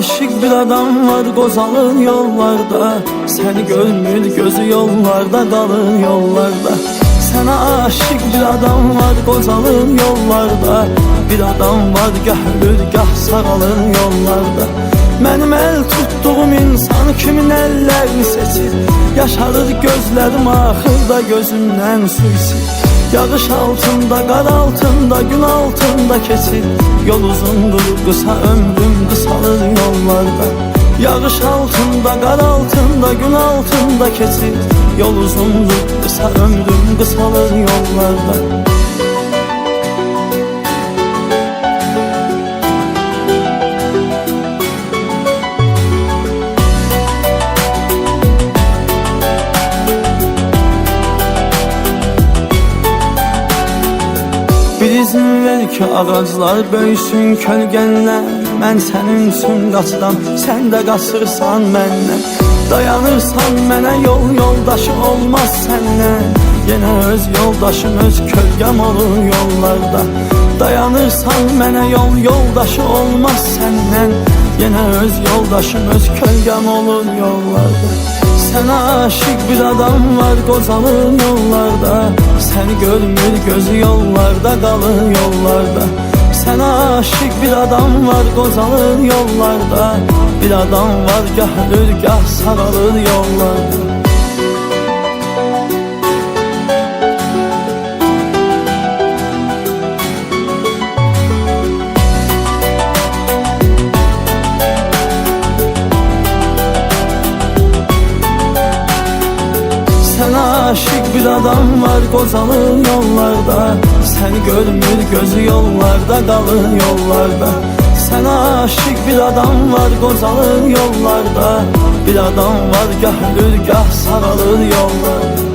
aşık bir adam var qozalır yollarda. Seni görmür gözü yollarda, qalır yollarda. Sana aşık bir adam var qozalır yollarda. Bir adam var gah ölür gah sağalır yollarda. Mənim el tutduğum insan kimin ellərini seçir? Yaşarır gözlərim axırda gözümdən su içir. Yağış altında, qar altında, gün altında keçir. Yol uzundur, qısa ömrüm qısalır yollarda. Yağış altında, qar altında, gün altında keçir. Yol uzundur, qısa ömrüm qısalır yollarda. Bir izin ver ki ağaclar böyüsün kölgənlə. Mən sənin üçün qaçıram, sən də qaçırsan məndən. Dayanırsan mənə yol yoldaşı olmaz səndən. Yenə öz yoldaşım, öz kölgəm olur yollarda. Dayanırsan mənə yol yoldaşı olmaz səndən. Yenə öz yoldaşım, öz kölgəm olur yollarda. Sənə aşık bir adam var qozalır yollarda. Səni görmür gözü yollarda, qalır yollarda. Sənə aşık bir adam var qozalır yollarda. Bir adam var gah ölür gah sağalır yollarda. Sənə aşık bir adam var qozalır yollarda. Səni görmür gözü yollarda, qalır yollarda. Sənə aşık bir adam var qozalır yollarda. Bir adam var gah ölür gah sağalır yollarda.